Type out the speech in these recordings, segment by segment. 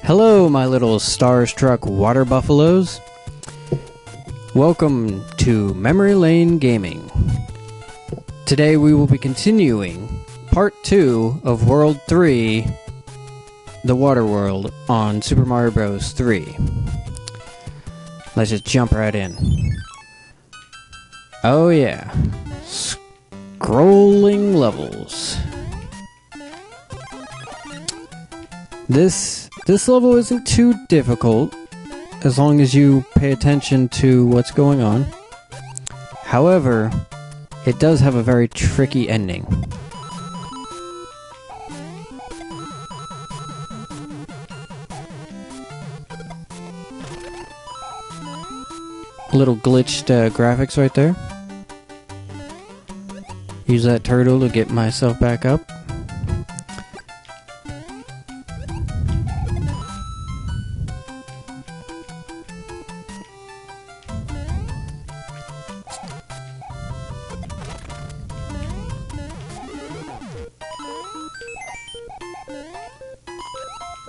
Hello, my little starstruck water buffaloes. Welcome to Memory Lane Gaming. Today we will be continuing Part 2 of World 3, the Water World, on Super Mario Bros. 3. Let's just jump right in. Oh yeah. Scrolling levels. This level isn't too difficult, as long as you pay attention to what's going on. However, it does have a very tricky ending. Little glitched graphics right there. Use that turtle to get myself back up.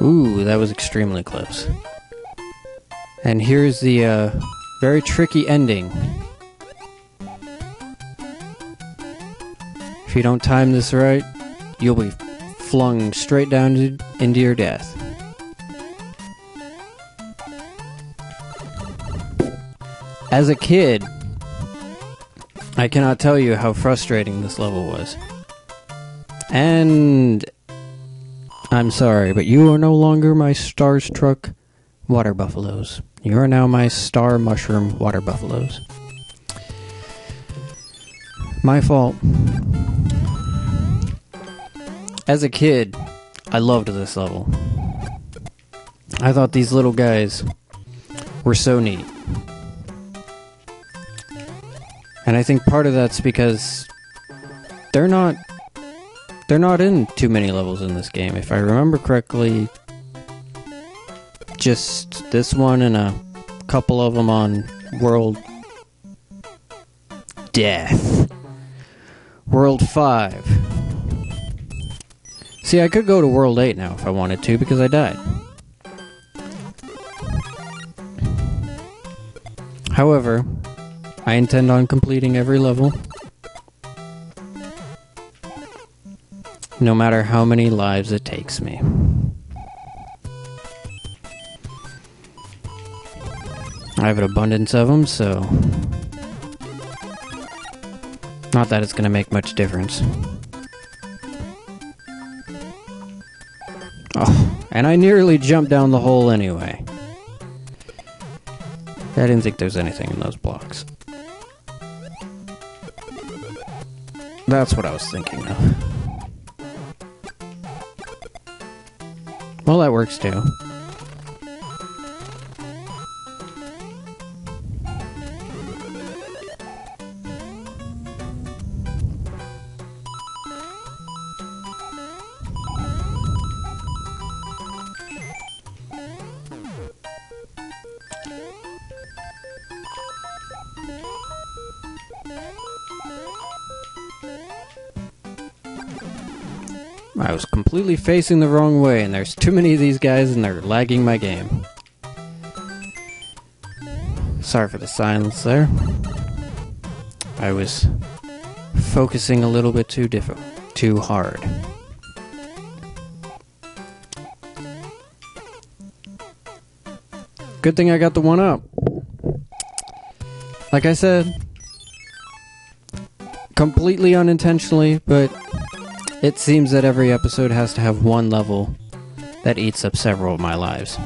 Ooh, that was extremely close. And here's the very tricky ending. If you don't time this right, you'll be flung straight down into your death. As a kid, I cannot tell you how frustrating this level was. And I'm sorry, but you are no longer my starstruck water buffaloes. You are now my star mushroom water buffaloes. My fault. As a kid, I loved this level. I thought these little guys were so neat. And I think part of that's because they're not in too many levels in this game. If I remember correctly, just this one and a couple of them on World Death. World 5. See, I could go to World 8 now if I wanted to, because I died. However, I intend on completing every level, no matter how many lives it takes me. I have an abundance of them, so not that it's going to make much difference. Oh, and I nearly jumped down the hole anyway. I didn't think there was anything in those blocks. That's what I was thinking of. Well, that works too. I was completely facing the wrong way, and there's too many of these guys, and they're lagging my game. Sorry for the silence there. I was focusing a little bit too hard. Good thing I got the one up. Like I said, completely unintentionally, but it seems that every episode has to have one level that eats up several of my lives.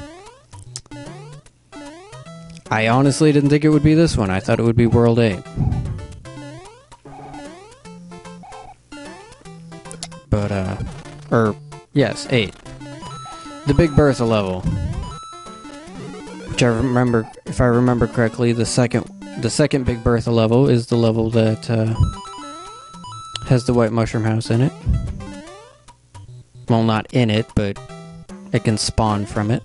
I honestly didn't think it would be this one. I thought it would be World 8. But, yes, 8. The Big Bertha level. Which I remember, if I remember correctly, the second Big Bertha level is the level that, has the White Mushroom House in it. Well, not in it, but it can spawn from it.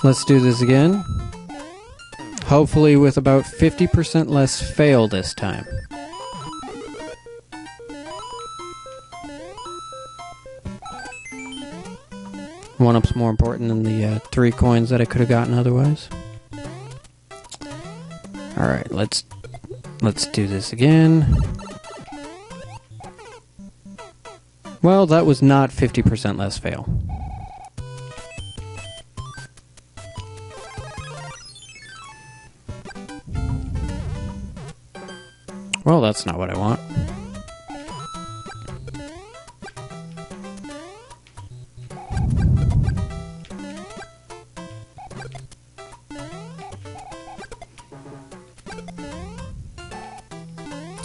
Let's do this again. Hopefully with about 50% less fail this time. 1-up's more important than the 3 coins that I could have gotten otherwise. Alright, let's do this again. Well, that was not 50% less fail. Well, that's not what I want.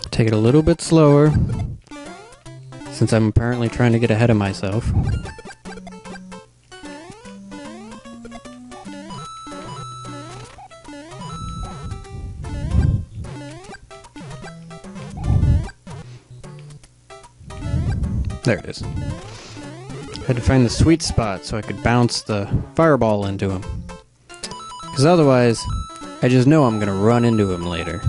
Take it a little bit slower, since I'm apparently trying to get ahead of myself. There it is. Had to find the sweet spot so I could bounce the fireball into him. Because otherwise, I just know I'm going to run into him later.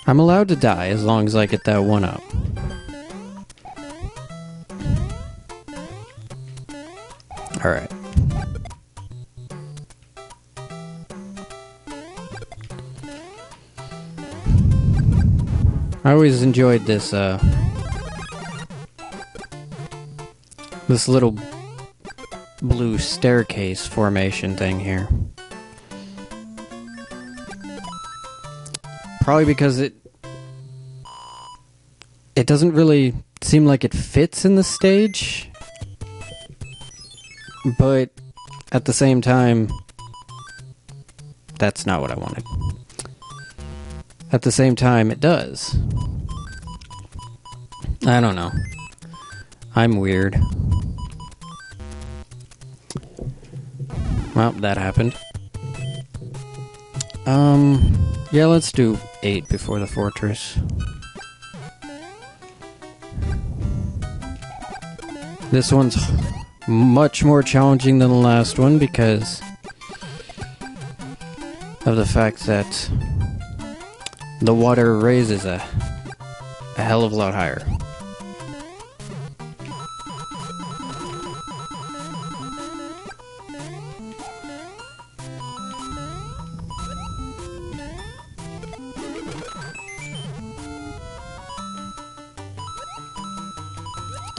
I'm allowed to die as long as I get that 1-up. Alright. I always enjoyed this, this little blue staircase formation thing here. Probably because it doesn't really seem like it fits in the stage, but at the same time, that's not what I wanted. At the same time, it does. I don't know. I'm weird. Well, that happened. Yeah, let's do 8 before the fortress. This one's much more challenging than the last one because of the fact that the water raises a hell of a lot higher.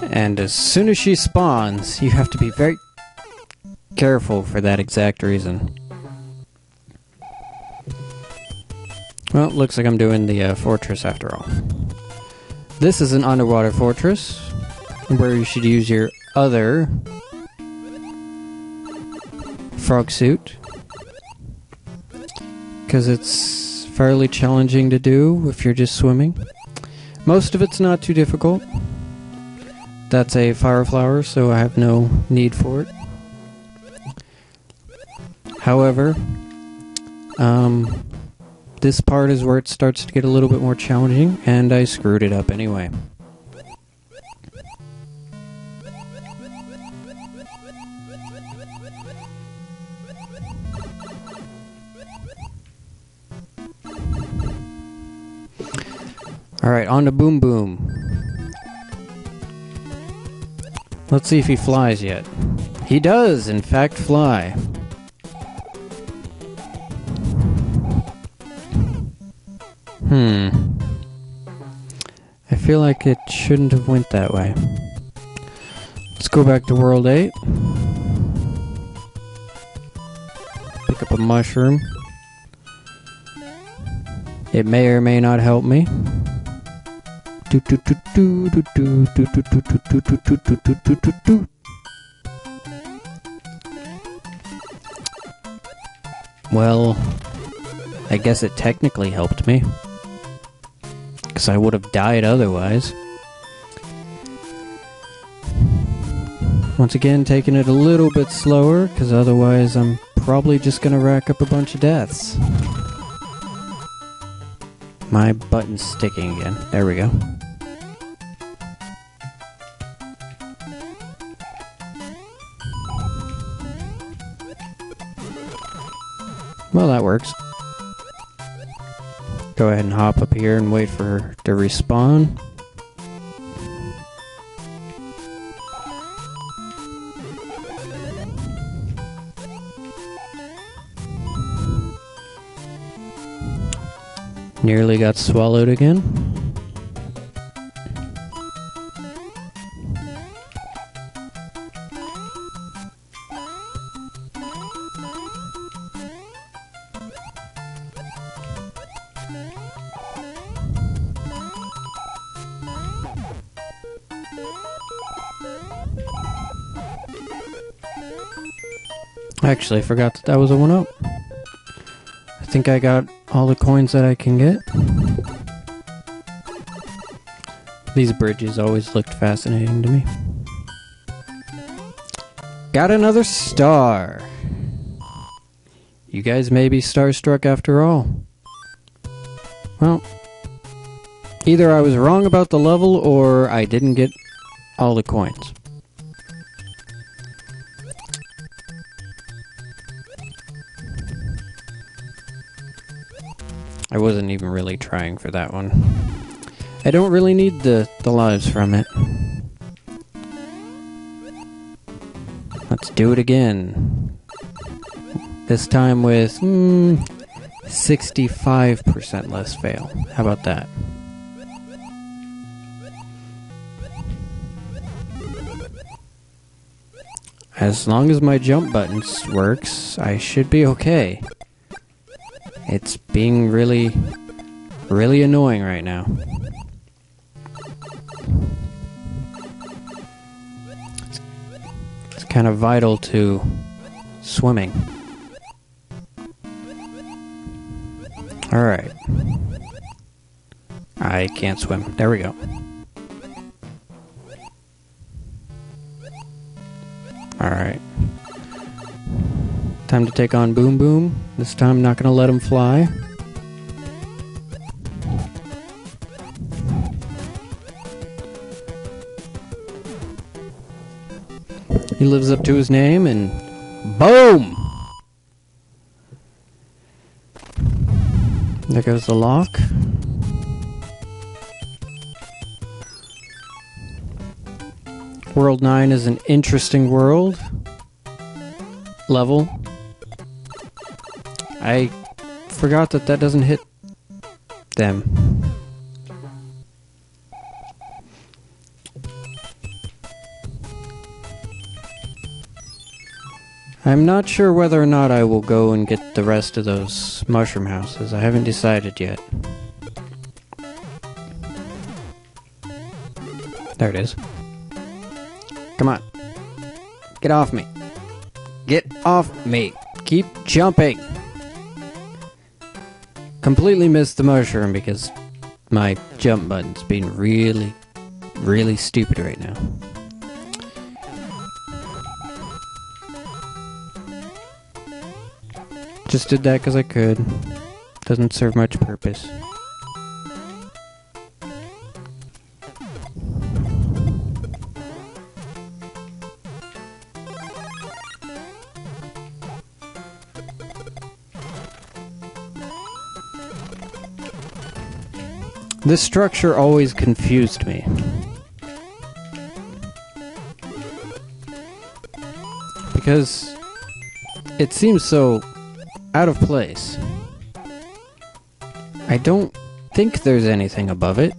And as soon as she spawns, you have to be very careful for that exact reason. Well, it looks like I'm doing the fortress after all. This is an underwater fortress, where you should use your other frog suit, because it's fairly challenging to do if you're just swimming. Most of it's not too difficult. That's a fire flower, so I have no need for it. However, this part is where it starts to get a little bit more challenging, and I screwed it up anyway. Alright, on to Boom Boom. Let's see if he flies yet. He does, in fact, fly. I feel like it shouldn't have went that way. Let's go back to World 8. Pick up a mushroom. It may or may not help me. Well, I guess it technically helped me, because I would have died otherwise. Once again, taking it a little bit slower, because otherwise I'm probably just going to rack up a bunch of deaths. My button's sticking again. There we go. Well, that works. Go ahead and hop up here and wait for her to respawn. Nearly got swallowed again. Actually, I forgot that was a 1-up. I think I got all the coins that I can get. These bridges always looked fascinating to me. Got another star. You guys may be starstruck after all. Well, either I was wrong about the level or I didn't get all the coins. I wasn't even really trying for that one. I don't really need the lives from it. Let's do it again. This time with 65% less fail. How about that? As long as my jump button works, I should be okay. It's being really annoying right now. It's kind of vital to swimming. Alright. I can't swim. There we go. Alright. Time to take on Boom Boom. This time, not gonna let him fly. He lives up to his name, and boom! There goes the lock. World 9 is an interesting world. Level. I forgot that doesn't hit them. I'm not sure whether or not I will go and get the rest of those mushroom houses. I haven't decided yet. There it is. Come on. Get off me. Get off me. Keep jumping. Completely missed the mushroom because my jump button's being really stupid right now. Just did that because I could. Doesn't serve much purpose. This structure always confused me. Because it seems so out of place. I don't think there's anything above it.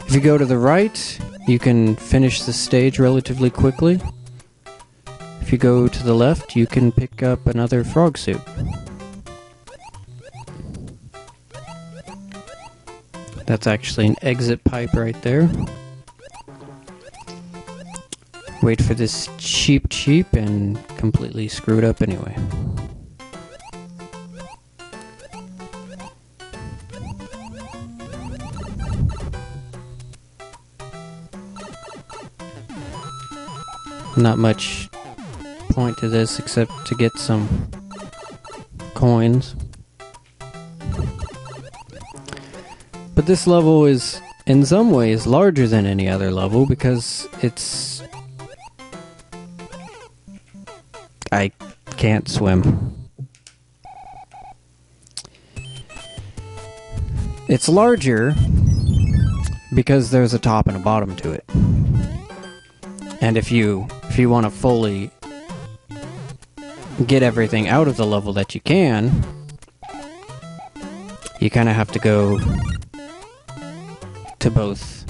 If you go to the right, you can finish the stage relatively quickly. If you go to the left, you can pick up another frog suit. That's actually an exit pipe right there. Wait for this cheap and completely screwed up anyway. Not much point to this except to get some coins. But this level is in some ways larger than any other level because it's I can't swim. It's larger because there's a top and a bottom to it. And if you want to fully get everything out of the level that you can, you kind of have to go to both.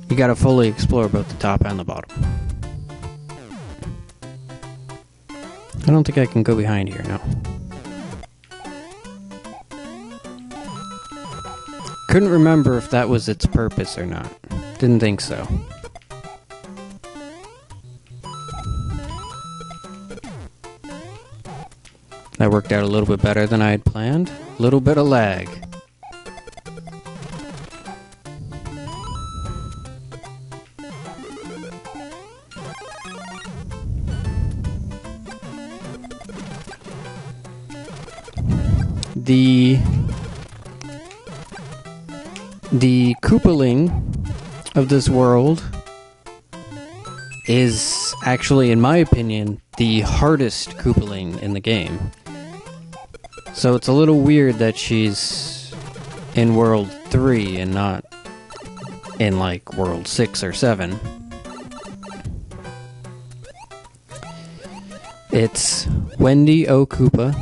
You gotta fully explore both the top and the bottom. I don't think I can go behind here, no. Couldn't remember if that was its purpose or not. Didn't think so. That worked out a little bit better than I had planned. A little bit of lag. The Koopaling of this world is actually, in my opinion, the hardest Koopaling in the game. So it's a little weird that she's in World 3 and not in, like, World 6 or 7. It's Wendy O. Koopa.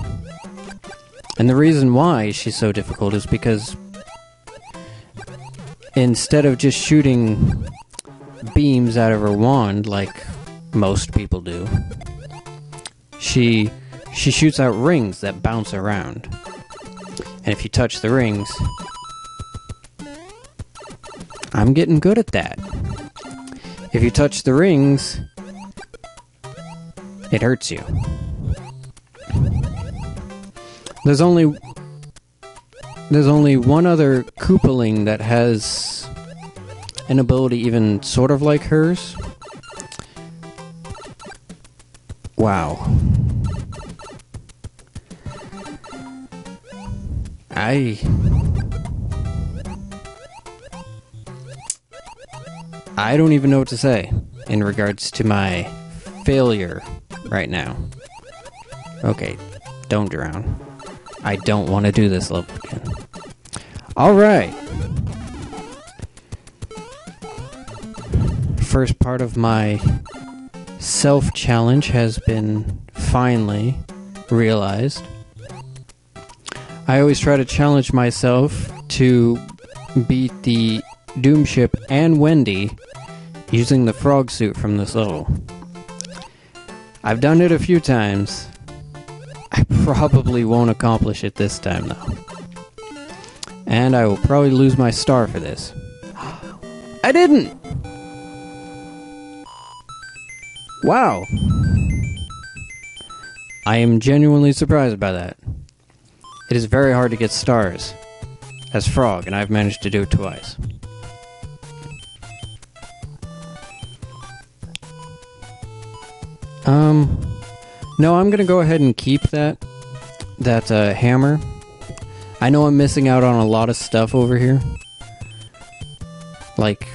And the reason why she's so difficult is because instead of just shooting beams out of her wand like most people do, she shoots out rings that bounce around. And if you touch the rings, I'm getting good at that. If you touch the rings, it hurts you. There's only one other Koopaling that has an ability even sort of like hers. Wow. I don't even know what to say in regards to my failure right now. Okay, don't drown. I don't want to do this level again. Alright. First part of my self-challenge has been finally realized. I always try to challenge myself to beat the Doom Ship and Wendy using the frog suit from this level. I've done it a few times. I probably won't accomplish it this time, though. And I will probably lose my star for this. I didn't! Wow. I am genuinely surprised by that. It is very hard to get stars as Frog, and I've managed to do it twice. No, I'm gonna go ahead and keep that hammer. I know I'm missing out on a lot of stuff over here. Like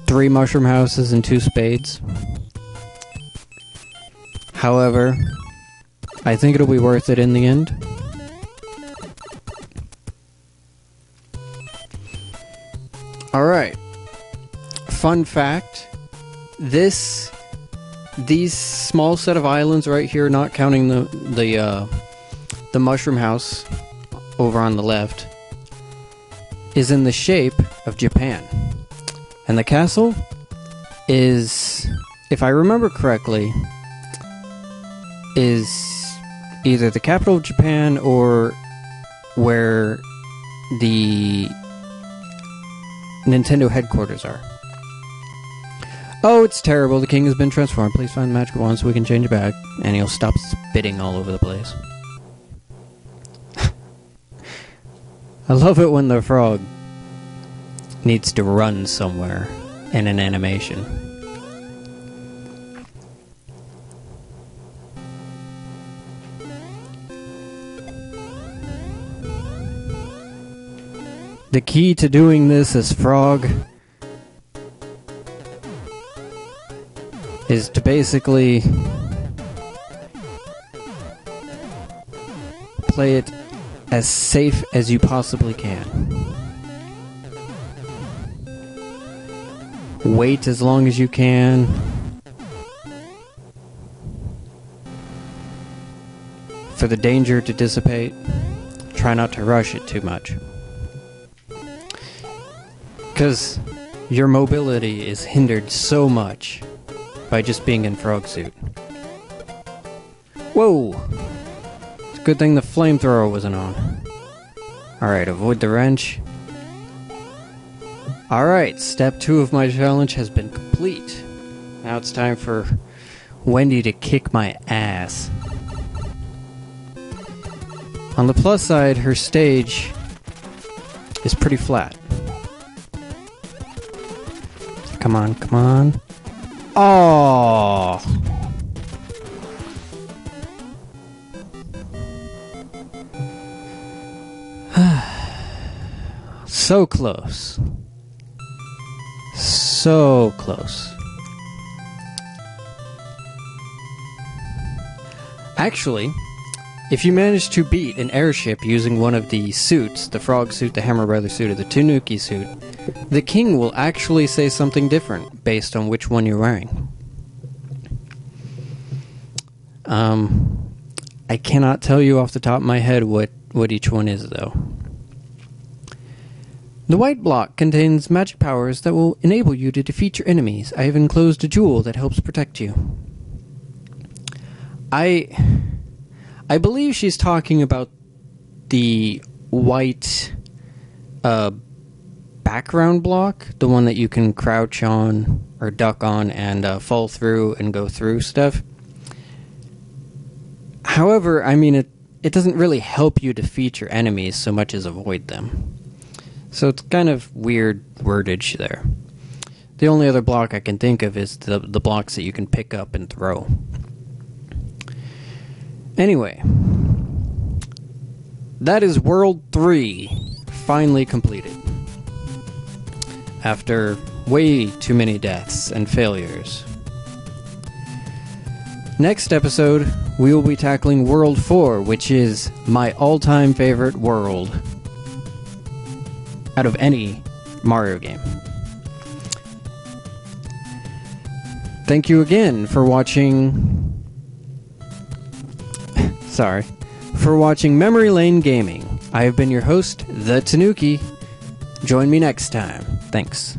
3 mushroom houses and 2 spades. However, I think it'll be worth it in the end. Alright. Fun fact. These small set of islands right here, not counting the mushroom house over on the left, is in the shape of Japan. And the castle is, if I remember correctly, is either the capital of Japan or where the Nintendo headquarters are. Oh, it's terrible. The king has been transformed. Please find the magic wand so we can change it back. And he'll stop spitting all over the place. I love it when the frog needs to run somewhere in an animation. The key to doing this as Frog is to basically play it as safe as you possibly can. Wait as long as you can. For the danger to dissipate. Try not to rush it too much. Because your mobility is hindered so much by just being in frog suit. Whoa! It's a good thing the flamethrower wasn't on. Alright, avoid the wrench. Alright, step 2 of my challenge has been complete. Now it's time for Wendy to kick my ass. On the plus side, her stage is pretty flat. Come on, come on. Oh! So close. So close. Actually, if you manage to beat an airship using one of the suits, the frog suit, the Hammer Brother suit, or the Tanuki suit, the king will actually say something different based on which one you're wearing. I cannot tell you off the top of my head what each one is, though. The white block contains magic powers that will enable you to defeat your enemies. I have enclosed a jewel that helps protect you. I believe she's talking about the white background block, the one that you can crouch on or duck on and fall through and go through stuff. However, I mean, it doesn't really help you defeat your enemies so much as avoid them. So it's kind of weird wordage there. The only other block I can think of is the blocks that you can pick up and throw. Anyway, that is World 3 finally completed. After way too many deaths and failures. Next episode, we will be tackling World 4, which is my all-time favorite world out of any Mario game. Thank you again for watching... for watching Memory Lane Gaming. I have been your host, the Tanuki. Join me next time. Thanks.